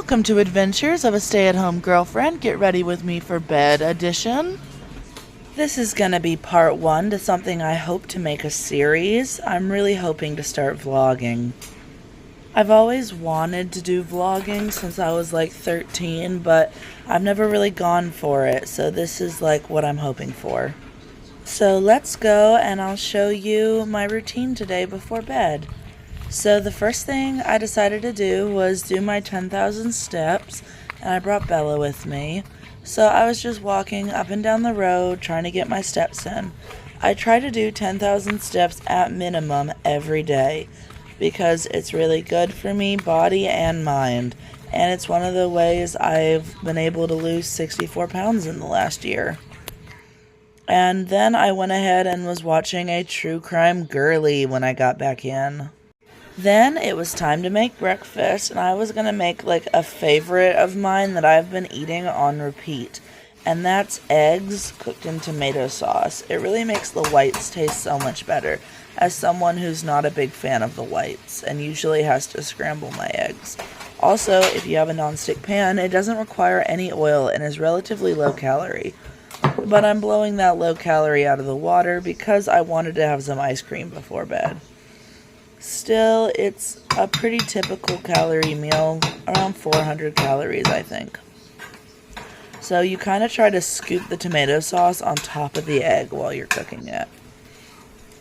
Welcome to Adventures of a Stay-at-Home Girlfriend. Get ready with me for bed edition. This is going to be part 1 to something I hope to make a series. I'm really hoping to start vlogging. I've always wanted to do vlogging since I was like 13, but I've never really gone for it, so this is like what I'm hoping for. So let's go and I'll show you my routine today before bed. So the first thing I decided to do was do my 10,000 steps, and I brought Bella with me. So I was just walking up and down the road trying to get my steps in. I try to do 10,000 steps at minimum every day because it's really good for me, body and mind. And it's one of the ways I've been able to lose 64 pounds in the last year. And then I went ahead and was watching a true crime girly when I got back in. Then it was time to make breakfast, and I was going to make like a favorite of mine that I've been eating on repeat. And that's eggs cooked in tomato sauce. It really makes the whites taste so much better, as someone who's not a big fan of the whites and usually has to scramble my eggs. Also, if you have a nonstick pan, it doesn't require any oil and is relatively low calorie. But I'm blowing that low calorie out of the water because I wanted to have some ice cream before bed. Still, it's a pretty typical calorie meal, around 400 calories, I think. So you kind of try to scoop the tomato sauce on top of the egg while you're cooking it.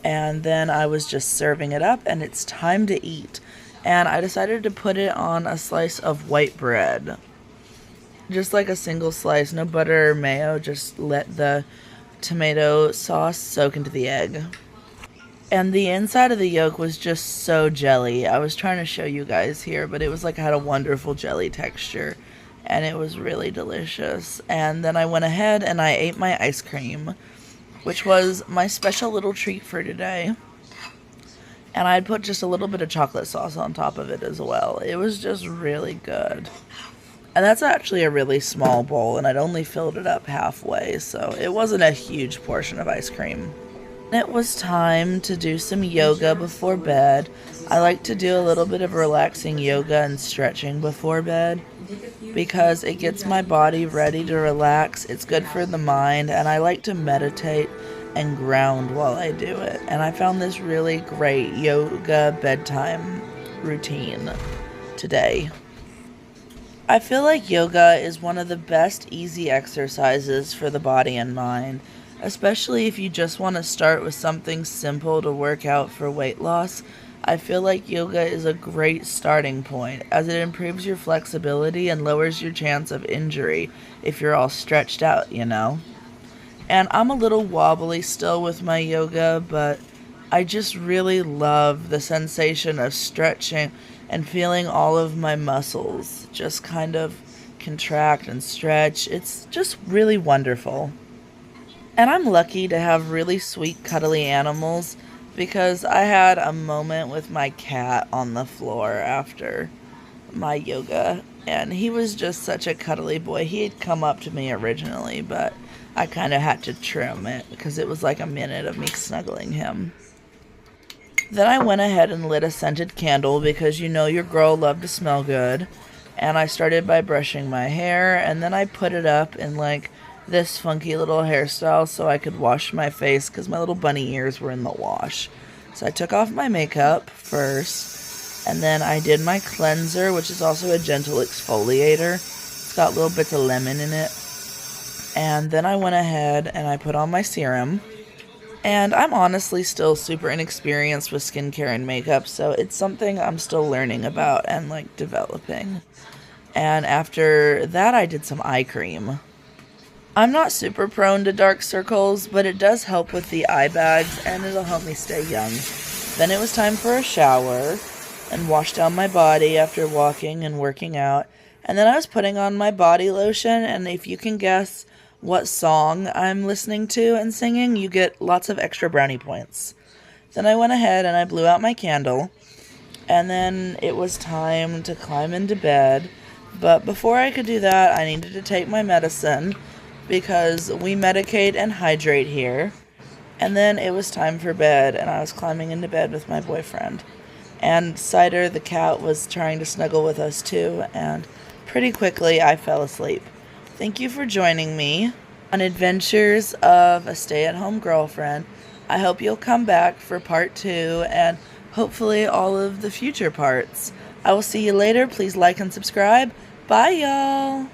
And then I was just serving it up, and it's time to eat. And I decided to put it on a slice of white bread. Just like a single slice, no butter or mayo, just let the tomato sauce soak into the egg. And the inside of the yolk was just so jelly. I was trying to show you guys here, but it was like had a wonderful jelly texture. And it was really delicious. And then I went ahead and I ate my ice cream, which was my special little treat for today. And I'd put just a little bit of chocolate sauce on top of it as well. It was just really good. And that's actually a really small bowl, and I'd only filled it up halfway, so it wasn't a huge portion of ice cream. It was time to do some yoga before bed. I like to do a little bit of relaxing yoga and stretching before bed because it gets my body ready to relax. It's good for the mind, and I like to meditate and ground while I do it. And I found this really great yoga bedtime routine today. I feel like yoga is one of the best easy exercises for the body and mind, especially if you just want to start with something simple to work out for weight loss. I feel like yoga is a great starting point as it improves your flexibility and lowers your chance of injury if you're all stretched out, you know. And I'm a little wobbly still with my yoga, but I just really love the sensation of stretching and feeling all of my muscles just kind of contract and stretch. It's just really wonderful. And I'm lucky to have really sweet, cuddly animals because I had a moment with my cat on the floor after my yoga. And he was just such a cuddly boy. He had come up to me originally, but I kind of had to trim it because it was like a minute of me snuggling him. Then I went ahead and lit a scented candle because you know your girl loved to smell good. And I started by brushing my hair, and then I put it up in like this funky little hairstyle so I could wash my face because my little bunny ears were in the wash. So I took off my makeup first, and then I did my cleanser, which is also a gentle exfoliator. It's got little bits of lemon in it. And then I went ahead and I put on my serum. And I'm honestly still super inexperienced with skincare and makeup, so it's something I'm still learning about and like developing. And after that I did some eye cream. I'm not super prone to dark circles, but it does help with the eye bags and it'll help me stay young. Then it was time for a shower and wash down my body after walking and working out. And then I was putting on my body lotion, and if you can guess what song I'm listening to and singing, you get lots of extra brownie points. Then I went ahead and I blew out my candle, and then it was time to climb into bed. But before I could do that, I needed to take my medicine because we medicate and hydrate here. And then it was time for bed, and I was climbing into bed with my boyfriend. And Cider, the cat, was trying to snuggle with us too, and Pretty quickly, I fell asleep. Thank you for joining me on Adventures of a Stay-at-Home Girlfriend. I hope you'll come back for part 2 and hopefully all of the future parts. I will see you later. Please like and subscribe. Bye, y'all.